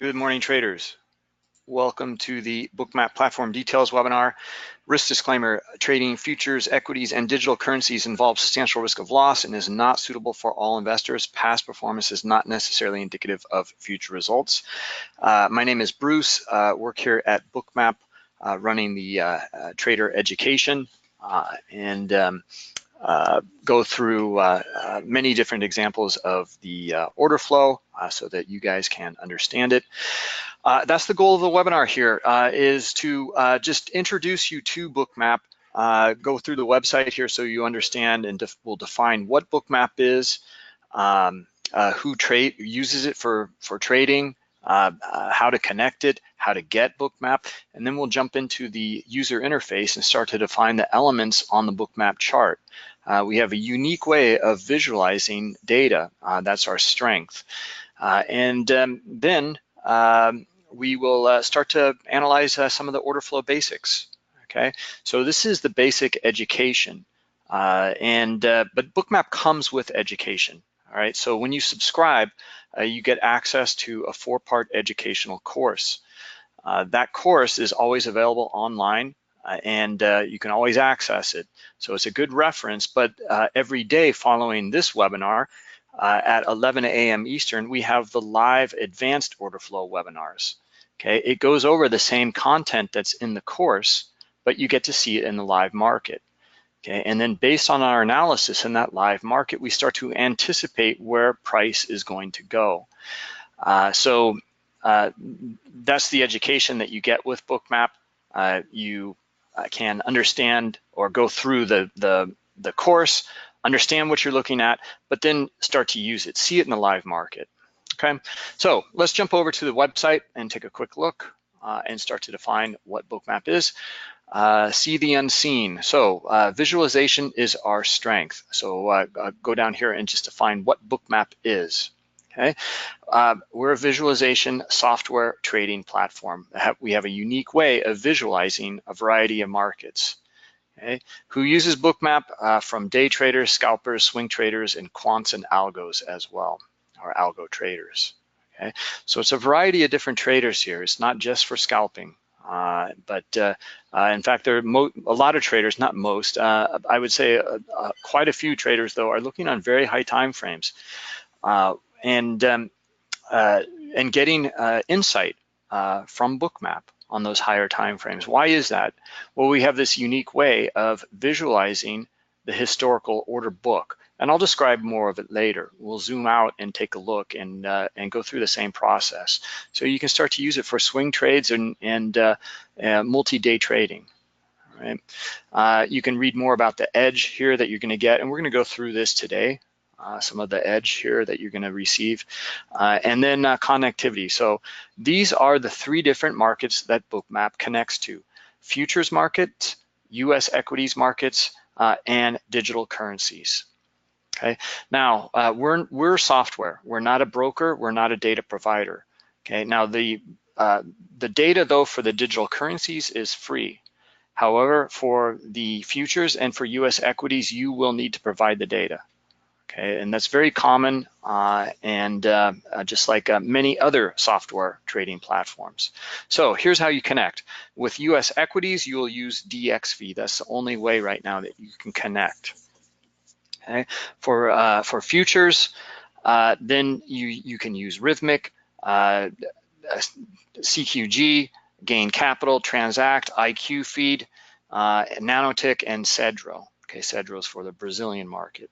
Good morning, traders. Welcome to the Bookmap Platform Details webinar. Risk disclaimer: trading futures, equities, and digital currencies involves substantial risk of loss and is not suitable for all investors. Past performance is not necessarily indicative of future results. My name is Bruce. Work here at Bookmap, running the trader education and go through many different examples of the order flow so that you guys can understand it. That's the goal of the webinar here, is to just introduce you to Bookmap, go through the website here so you understand, and we'll define what Bookmap is, who uses it for trading, how to connect it, how to get Bookmap, and then we'll jump into the user interface and start to define the elements on the Bookmap chart. We have a unique way of visualizing data. That's our strength. And then we will start to analyze some of the order flow basics. Okay, so this is the basic education, but Bookmap comes with education. All right, so when you subscribe, you get access to a 4-part educational course. That course is always available online, and you can always access it. So it's a good reference, but every day following this webinar at 11 a.m. Eastern, we have the live advanced order flow webinars. Okay, it goes over the same content that's in the course, but you get to see it in the live market. Okay, and then based on our analysis in that live market, we start to anticipate where price is going to go. So that's the education that you get with Bookmap. You can understand or go through the course, understand what you're looking at, but then start to use it, see it in the live market. Okay, so let's jump over to the website and take a quick look and start to define what Bookmap is. See the unseen. So visualization is our strength. So go down here and just define what Bookmap is. Okay, we're a visualization software trading platform. We have a unique way of visualizing a variety of markets. Okay, who uses Bookmap? From day traders, scalpers, swing traders, and quants and algos as well, or algo traders. Okay, so it's a variety of different traders here. It's not just for scalping, but in fact, there are a lot of traders, not most. I would say quite a few traders, though, are looking on very high time frames and getting insight from Bookmap on those higher time frames. Why is that? Well, we have this unique way of visualizing the historical order book, and I'll describe more of it later. We'll zoom out and take a look and go through the same process. So you can start to use it for swing trades and multi-day trading. Right? You can read more about the edge here that you're going to get, and we're going to go through this today. Some of the edge here that you're going to receive, and then connectivity. So these are the 3 different markets that Bookmap connects to: futures markets, U.S. equities markets, and digital currencies. Okay. Now we're software. We're not a broker. We're not a data provider. Okay. Now the data, though, for the digital currencies is free. However, for the futures and for U.S. equities, you will need to provide the data. Okay, and that's very common just like many other software trading platforms. So here's how you connect. With US equities, you will use DXV. That's the only way right now that you can connect. Okay, for futures, then you can use Rhythmic, CQG, Gain Capital, Transact, IQ Feed, Nanotick, and Cedro. Okay, Cedro is for the Brazilian market.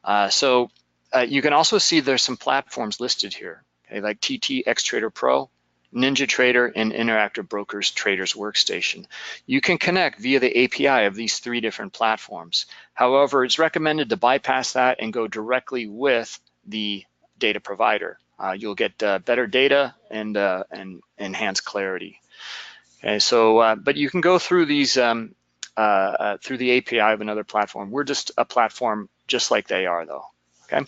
You can also see there's some platforms listed here, okay, like TT Xtrader Pro, NinjaTrader, and Interactive Brokers Traders Workstation. You can connect via the API of these 3 different platforms. However, it's recommended to bypass that and go directly with the data provider. You'll get better data and enhanced clarity. Okay, so but you can go through these through the API of another platform. We're just a platform just like they are, though. Okay.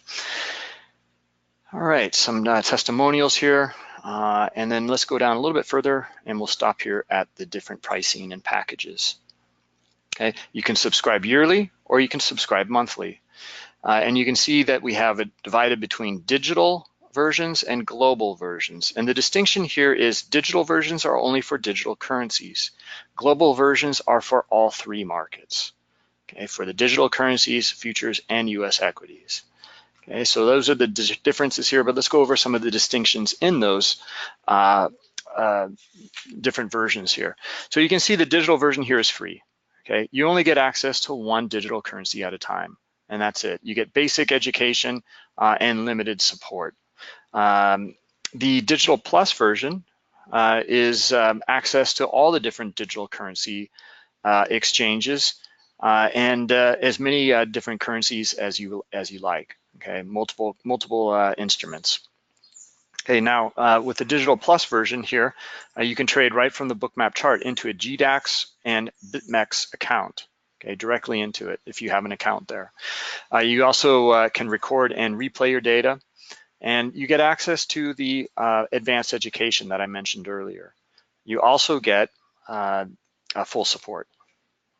All right, some testimonials here, and then let's go down a little bit further, and we'll stop here at the different pricing and packages. Okay, you can subscribe yearly or you can subscribe monthly, and you can see that we have it divided between digital versions and global versions. And the distinction here is digital versions are only for digital currencies. Global versions are for all three markets, okay, for the digital currencies, futures, and US equities. Okay, so those are the differences here, but let's go over some of the distinctions in those different versions here. So you can see the digital version here is free. Okay, you only get access to one digital currency at a time, and that's it. You get basic education and limited support. The Digital Plus version is access to all the different digital currency exchanges and as many different currencies as you like. Okay, multiple instruments. Okay, now with the Digital Plus version here, you can trade right from the Bookmap chart into a GDAX and BitMEX account. Okay, directly into it if you have an account there. You also can record and replay your data, and you get access to the advanced education that I mentioned earlier. You also get full support.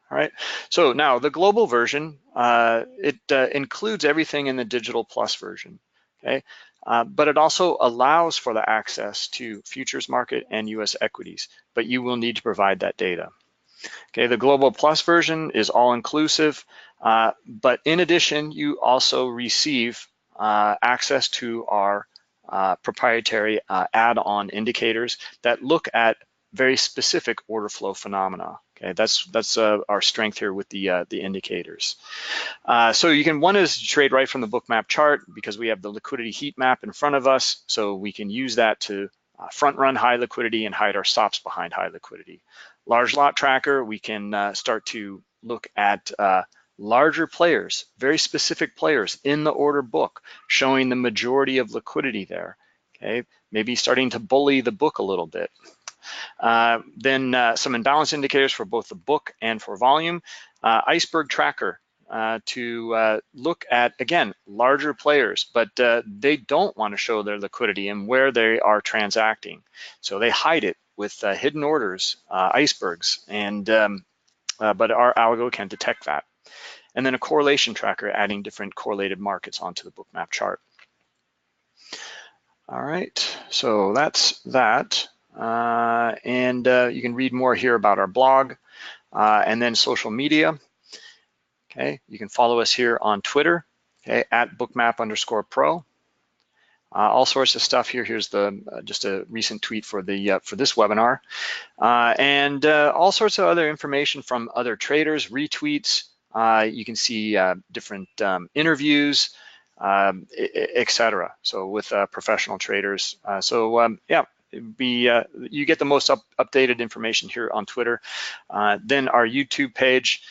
All right, so now the global version, it includes everything in the Digital Plus version, okay? But it also allows for the access to futures market and US equities, but you will need to provide that data. Okay, the Global Plus version is all inclusive, but in addition, you also receive access to our proprietary add-on indicators that look at very specific order flow phenomena. Okay, that's our strength here with the indicators. So one is to trade right from the Bookmap chart because we have the liquidity heat map in front of us, so we can use that to front run high liquidity and hide our stops behind high liquidity. Large lot tracker, we can start to look at larger players, very specific players in the order book, showing the majority of liquidity there. Okay, maybe starting to bully the book a little bit. Then some imbalance indicators for both the book and for volume. Iceberg tracker to look at, again, larger players, but they don't want to show their liquidity and where they are transacting. So they hide it with hidden orders, icebergs, and but our algo can detect that. And then a correlation tracker adding different correlated markets onto the Bookmap chart. All right, so that's that. And you can read more here about our blog and then social media. Okay, you can follow us here on Twitter, okay, at bookmap_pro. All sorts of stuff here. Here's the just a recent tweet for the for this webinar, and all sorts of other information from other traders, retweets. You can see different interviews, etc. So with professional traders. Yeah. You get the most updated information here on Twitter. Then our YouTube page,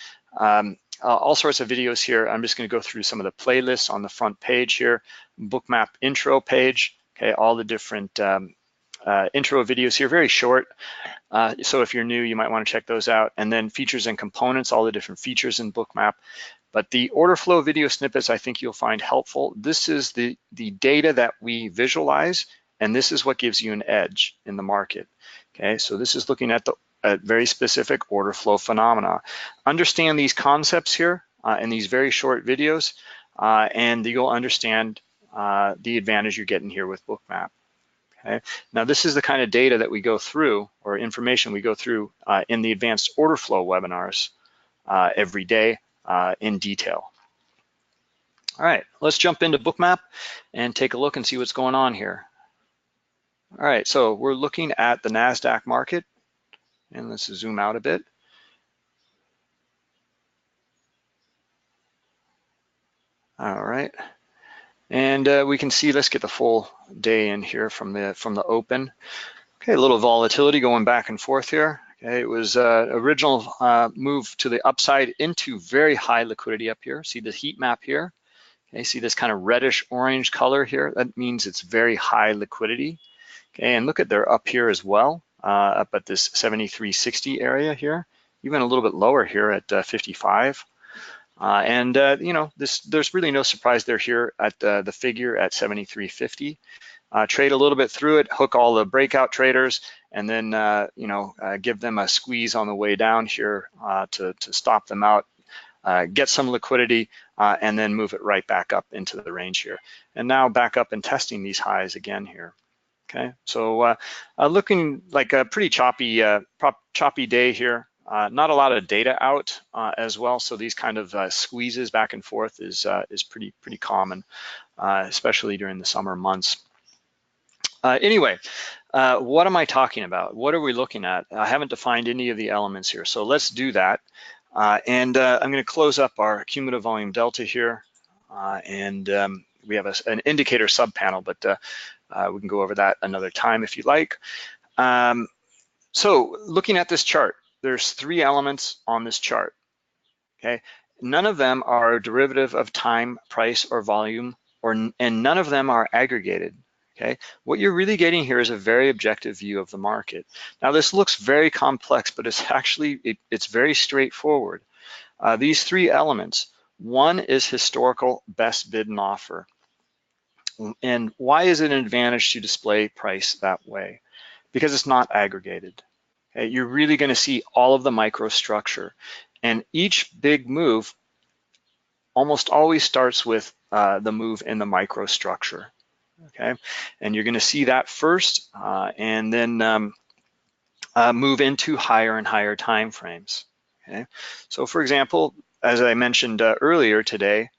all sorts of videos here. I'm just going to go through some of the playlists on the front page here. Bookmap intro page, okay, all the different intro videos here, very short. So if you're new, you might want to check those out. And then features and components, all the different features in Bookmap. But the order flow video snippets, I think you'll find helpful. This is the data that we visualize, and this is what gives you an edge in the market. Okay, so this is looking at the very specific order flow phenomena. Understand these concepts here in these very short videos, and you'll understand the advantage you're getting here with Bookmap. Okay, now this is the kind of data that we go through, or information we go through in the advanced order flow webinars every day in detail. All right, let's jump into Bookmap and take a look and see what's going on here. All right, so we're looking at the NASDAQ market, and let's zoom out a bit. All right, and we can see, let's get the full day in here from the open. Okay, a little volatility going back and forth here. Okay, it was original move to the upside into very high liquidity up here. See the heat map here? Okay, see this kind of reddish orange color here? That means it's very high liquidity. Okay, and look at they're up here as well, up at this 73.60 area here, even a little bit lower here at 55. You know, there's really no surprise they're here at the figure at 73.50. Trade a little bit through it, hook all the breakout traders, and then you know, give them a squeeze on the way down here to stop them out get some liquidity, and then move it right back up into the range here. And now back up and testing these highs again here. Okay, so looking like a pretty choppy day here. Not a lot of data out as well, so these kind of squeezes back and forth is pretty common, especially during the summer months. Anyway, what am I talking about? What are we looking at? I haven't defined any of the elements here, so let's do that. I'm going to close up our cumulative volume delta here, and we have an indicator subpanel, but we can go over that another time if you like. So looking at this chart, there's 3 elements on this chart, okay? None of them are a derivative of time, price, or volume, and none of them are aggregated, okay? What you're really getting here is a very objective view of the market. Now this looks very complex, but it's actually, it's very straightforward. These 3 elements, one is historical best bid and offer. And why is it an advantage to display price that way? Because it's not aggregated. Okay? You're really going to see all of the microstructure, and each big move almost always starts with the move in the microstructure. Okay, and you're going to see that first, and then move into higher and higher time frames. Okay, so for example, as I mentioned earlier today,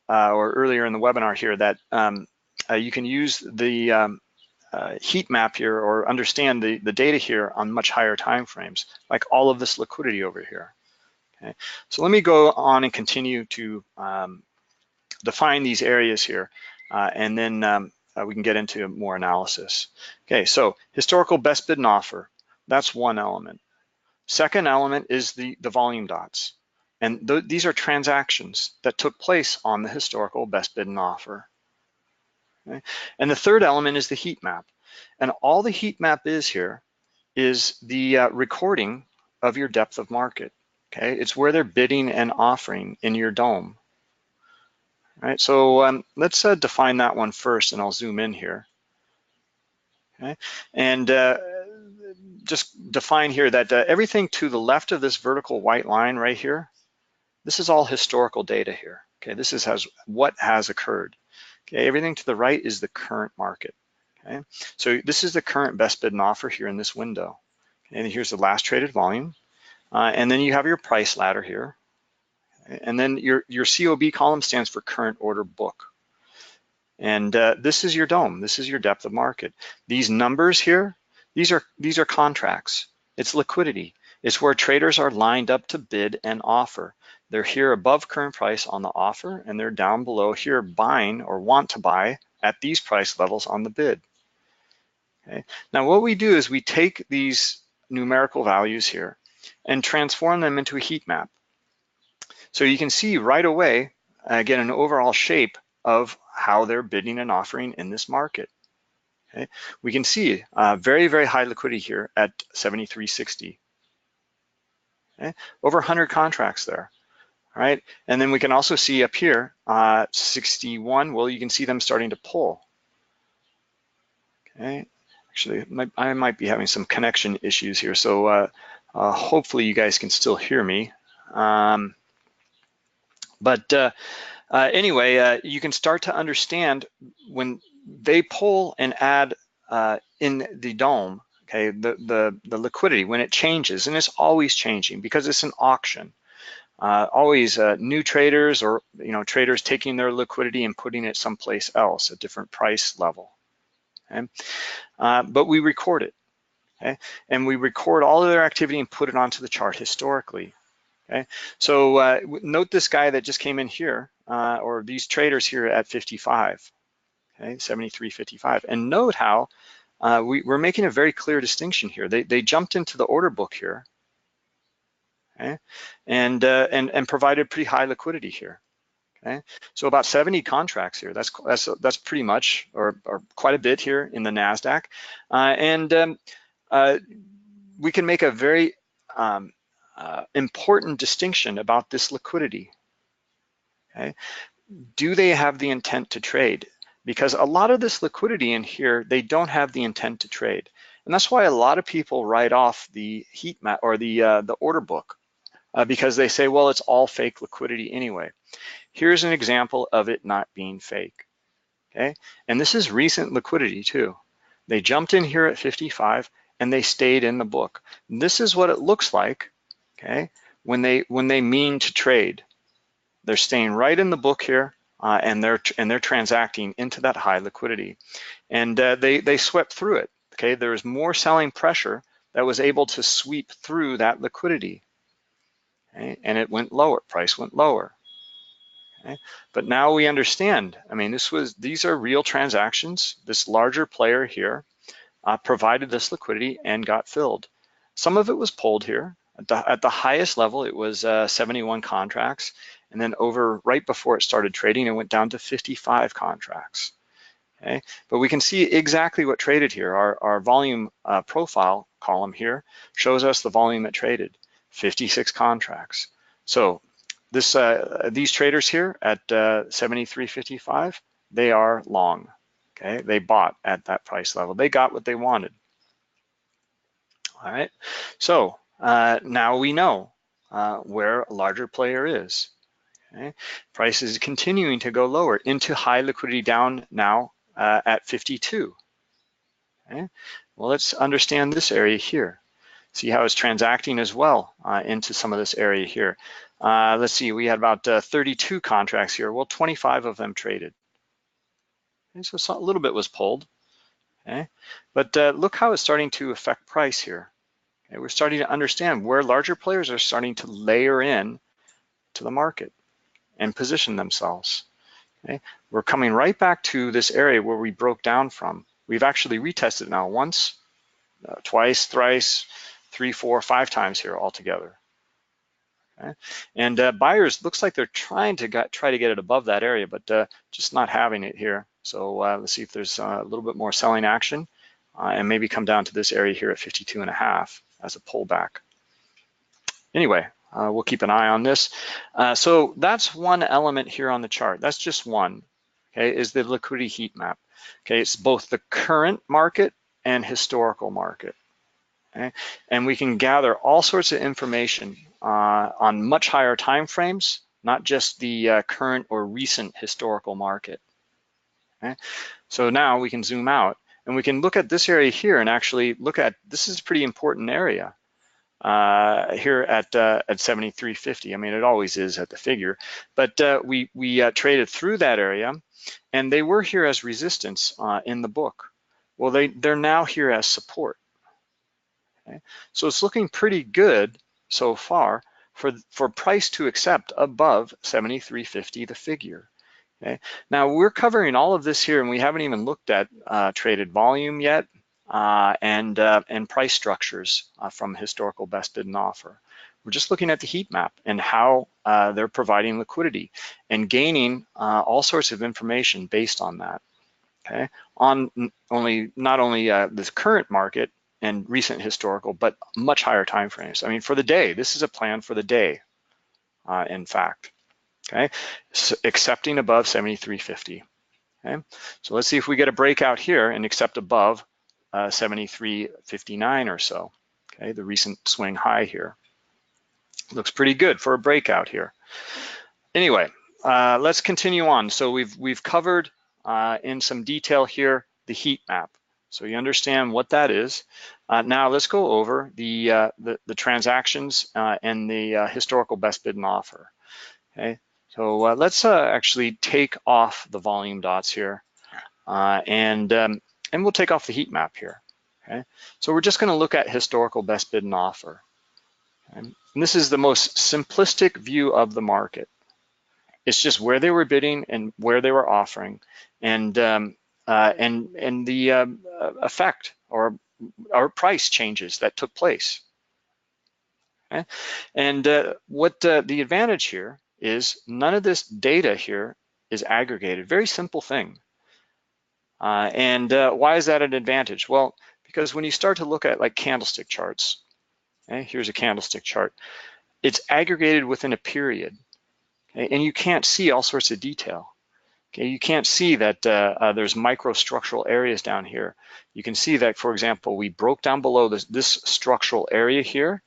or earlier in the webinar here, that you can use the heat map here or understand the data here on much higher time frames, like all of this liquidity over here. Okay, so let me go on and continue to define these areas here, and then we can get into more analysis. Okay, so historical best bid and offer, that's one element. Second element is the volume dots. And these are transactions that took place on the historical best bid and offer. Okay? And the third element is the heat map. And all the heat map is here is the recording of your depth of market. Okay, it's where they're bidding and offering in your dome. All right, so let's define that one first, and I'll zoom in here. Okay, and just define here that everything to the left of this vertical white line right here, this is all historical data here. Okay, this is what has occurred. Okay, everything to the right is the current market. Okay, so this is the current best bid and offer here in this window. Okay, and here's the last traded volume, and then you have your price ladder here, okay, and then your COB column stands for current order book. And this is your dome. This is your depth of market. These numbers here, these are contracts. It's liquidity. It's where traders are lined up to bid and offer. They're here above current price on the offer, and they're down below here buying or want to buy at these price levels on the bid. Okay. Now what we do is we take these numerical values here and transform them into a heat map. So you can see right away, get an overall shape of how they're bidding and offering in this market. Okay. We can see very, very high liquidity here at 73.60. Okay. Over 100 contracts there. All right, and then we can also see up here 61. Well, you can see them starting to pull. Okay, actually, I might be having some connection issues here, so hopefully you guys can still hear me. Anyway, you can start to understand when they pull and add in the dome. Okay, the liquidity when it changes, and it's always changing because it's an auction. Always new traders or traders taking their liquidity and putting it someplace else, a different price level. Okay? But we record it, okay? And we record all of their activity and put it onto the chart historically. Okay, so note this guy that just came in here, or these traders here at 55, okay, 73.55, and note how we're making a very clear distinction here. They jumped into the order book here. Okay, and provided pretty high liquidity here. Okay, so about 70 contracts here. That's pretty much or quite a bit here in the Nasdaq, we can make a very important distinction about this liquidity. Okay, do they have the intent to trade? Because a lot of this liquidity in here, they don't have the intent to trade, and that's why a lot of people write off the heat map or the order book. because they say, well, it's all fake liquidity anyway. Here's an example of it not being fake, okay? And this is recent liquidity too. They jumped in here at 55 and they stayed in the book. This is what it looks like, okay, when they mean to trade. They're staying right in the book here, and they're transacting into that high liquidity, and they swept through it. Okay, there was more selling pressure that was able to sweep through that liquidity, okay? And it went lower. Price went lower. Okay? But now we understand. I mean, these are real transactions. This larger player here provided this liquidity and got filled. Some of it was pulled here. At the highest level, it was 71 contracts. And then over right before it started trading, it went down to 55 contracts. Okay? But we can see exactly what traded here. Our volume profile column here shows us the volume that traded, 56 contracts. So these traders here at 73.55, they are long. Okay, they bought at that price level. They got what they wanted. All right, so now we know where a larger player is. Okay? Price is continuing to go lower into high liquidity down now at 52. Okay? Well, let's understand this area here. See how it's transacting as well into some of this area here. Let's see, we had about 32 contracts here. Well, 25 of them traded. Okay, so a little bit was pulled. Okay, but look how it's starting to affect price here. Okay, we're starting to understand where larger players are starting to layer in to the market and position themselves. Okay, we're coming right back to this area where we broke down from. We've actually retested now once, twice, thrice, 3, 4, 5 times here altogether. Okay. And buyers, looks like they're trying to try to get it above that area, but just not having it here. So let's see if there's a little bit more selling action and maybe come down to this area here at 52.5 as a pullback. Anyway, we'll keep an eye on this. So that's one element here on the chart. That's just one, okay, is the liquidity heat map. Okay, it's both the current market and historical market. Okay? And we can gather all sorts of information on much higher time frames, not just the current or recent historical market. Okay? So now we can zoom out and we can look at this area here and actually look at, this is a pretty important area here at 73.50. I mean, it always is at the figure, but we traded through that area and they were here as resistance in the book. Well, they're now here as support. Okay? So it's looking pretty good so far for price to accept above 73.50, the figure. Okay? Now we're covering all of this here and we haven't even looked at traded volume yet and price structures from historical best bid and offer. We're just looking at the heat map and how they're providing liquidity and gaining all sorts of information based on that. Okay, on not only this current market and recent historical, but much higher time frames. I mean, for the day, this is a plan for the day, in fact. Okay, so accepting above 73.50. Okay, so let's see if we get a breakout here and accept above 73.59 or so. Okay, the recent swing high here looks pretty good for a breakout here. Anyway, let's continue on. So we've covered in some detail here the heat map. So you understand what that is. Now let's go over the transactions and the historical best bid and offer. Okay, so let's actually take off the volume dots here, and we'll take off the heat map here. Okay, so we're just going to look at historical best bid and offer. Okay? And this is the most simplistic view of the market. It's just where they were bidding and where they were offering, and the effect or price changes that took place. Okay? And what the advantage here is, none of this data here is aggregated. Very simple thing. And why is that an advantage? Well, because when you start to look at like candlestick charts, okay, here's a candlestick chart, it's aggregated within a period. Okay, and you can't see all sorts of detail. Okay, you can't see that there's microstructural areas down here. You can see that, for example, we broke down below this structural area here,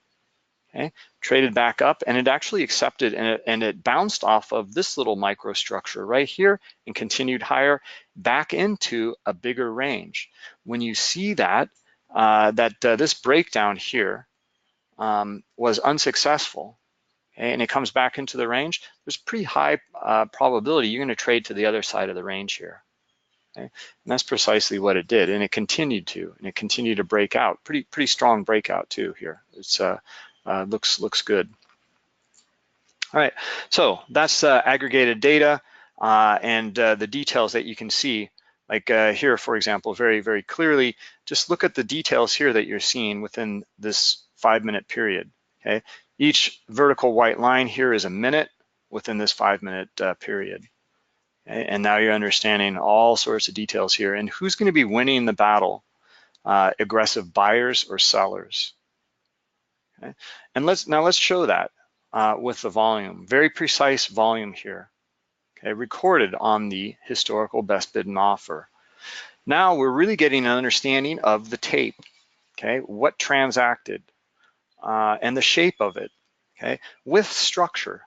okay? Traded back up, and it actually accepted, and it bounced off of this little microstructure right here and continued higher back into a bigger range. When you see that, this breakdown here was unsuccessful, okay, and it comes back into the range, there's pretty high probability you're going to trade to the other side of the range here. Okay? And that's precisely what it did, and it continued to break out. Pretty strong breakout too here. It's looks good. All right, so that's aggregated data and the details that you can see. Like here, for example, very clearly, just look at the details here that you're seeing within this 5-minute period. Okay, each vertical white line here is a minute within this 5-minute period. Okay? And now you're understanding all sorts of details here and who's going to be winning the battle, aggressive buyers or sellers. Okay? And let's show that with the volume, very precise volume here. Okay, recorded on the historical best bid and offer. Now we're really getting an understanding of the tape. Okay, what transacted and the shape of it. Okay, with structure,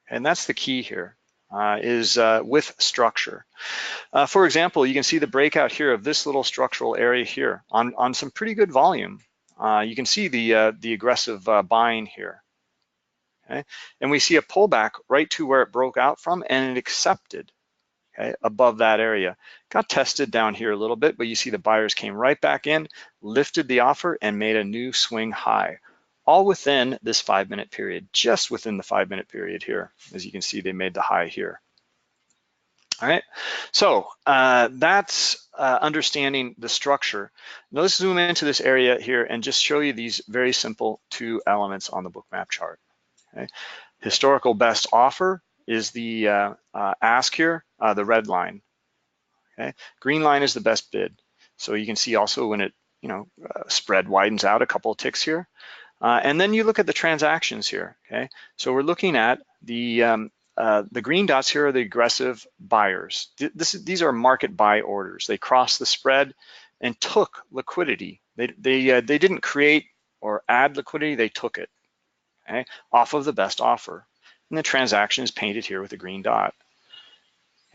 and that's the key here. Is with structure. For example, you can see the breakout here of this little structural area here on some pretty good volume. You can see the aggressive buying here. Okay, and we see a pullback right to where it broke out from, and it accepted. Okay, above that area. Got tested down here a little bit, but you see the buyers came right back in, lifted the offer, and made a new swing high. All within this 5-minute period, just within the 5-minute period here. As you can see, they made the high here. All right, so that's understanding the structure. Now let's zoom into this area here and just show you these very simple 2 elements on the Bookmap chart. Okay. Historical best offer is the ask here, the red line. Okay, green line is the best bid. So you can see also when it, spread widens out a couple of ticks here. And then you look at the transactions here. Okay, so we're looking at the green dots here are the aggressive buyers. These are market buy orders. They crossed the spread and took liquidity. They didn't create or add liquidity. They took it. Okay, off of the best offer. And the transaction is painted here with a green dot.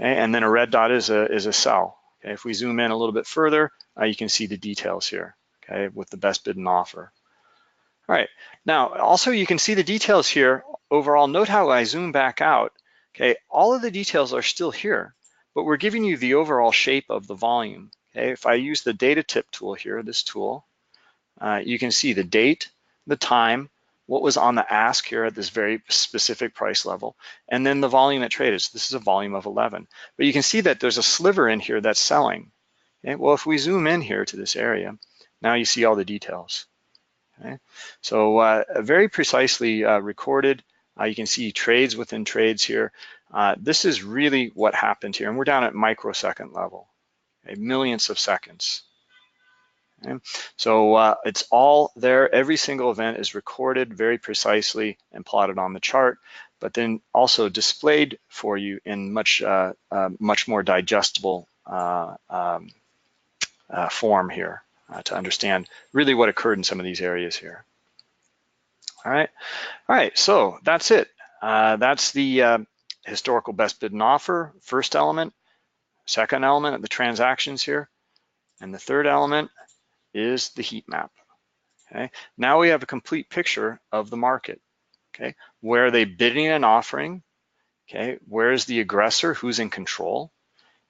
Okay, and then a red dot is a sell. Okay, if we zoom in a little bit further, you can see the details here. Okay, with the best bid and offer. All right, now also you can see the details here overall. Note how I zoom back out. Okay, all of the details are still here, but we're giving you the overall shape of the volume. Okay, if I use the data tip tool here, this tool, you can see the date, the time, what was on the ask here at this very specific price level, and then the volume that traded. So this is a volume of 11. But you can see that there's a sliver in here that's selling. Okay? Well, if we zoom in here to this area, now you see all the details. Okay? So very precisely recorded. You can see trades within trades here. This is really what happened here, and we're down at microsecond level, okay? Millionths of seconds. Okay. So it's all there. Every single event is recorded very precisely and plotted on the chart, but then also displayed for you in much more digestible form here to understand really what occurred in some of these areas here. All right. So that's it. That's the historical best bid and offer, first element. Second element of the transactions here, and the third element is the heat map. Okay, now we have a complete picture of the market. Okay, where are they bidding and offering? Okay, where is the aggressor? Who's in control?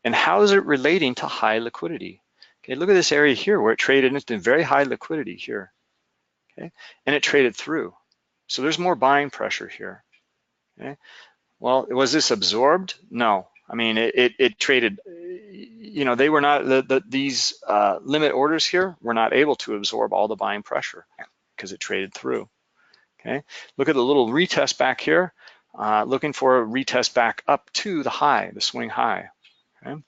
And how is it relating to high liquidity? Okay, look at this area here where it traded into very high liquidity here. Okay, and it traded through. So there's more buying pressure here. Okay, well, was this absorbed? No. I mean, it traded. They were not, these limit orders here were not able to absorb all the buying pressure because it traded through. Okay, look at the little retest back here, looking for a retest back up to the high, the swing high. Okay,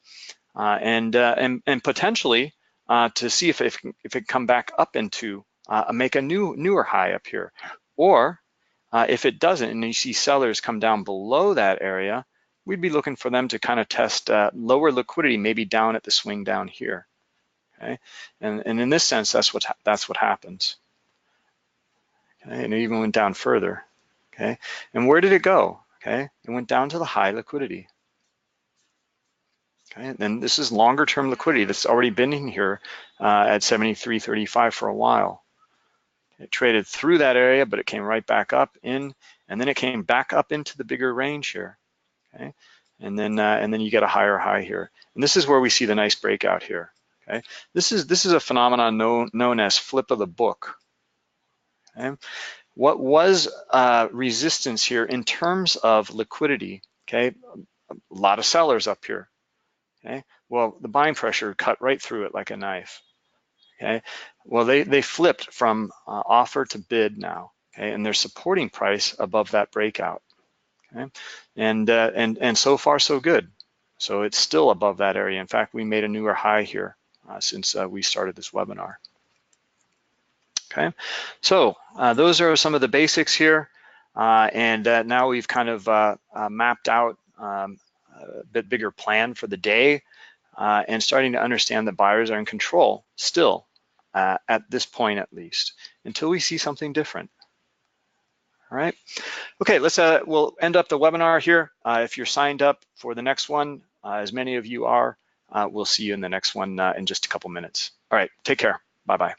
and potentially to see if it can come back up into make a newer high up here, or if it doesn't, and you see sellers come down below that area, we'd be looking for them to kind of test lower liquidity, maybe down at the swing down here. Okay, and in this sense, that's what happens. Okay, and it even went down further. Okay, and where did it go? Okay, it went down to the high liquidity. Okay, and then this is longer term liquidity that's already been in here at 73.35 for a while. It traded through that area, but it came right back up in, and then it came back up into the bigger range here. Okay, and then you get a higher high here, and this is where we see the nice breakout here. Okay, this is a phenomenon known as flip of the book. Okay, what was resistance here in terms of liquidity? Okay, a lot of sellers up here. Okay, well the buying pressure cut right through it like a knife. Okay, well they flipped from offer to bid now. Okay, and they're supporting price above that breakout. Okay, and so far so good. So it's still above that area. In fact, we made a newer high here since we started this webinar. Okay, so those are some of the basics here, and now we've kind of mapped out a bit bigger plan for the day, and starting to understand that buyers are in control still at this point at least, until we see something different. All right. Okay, we'll end up the webinar here. If you're signed up for the next one, as many of you are, we'll see you in the next one in just a couple minutes. All right, take care. Bye-bye.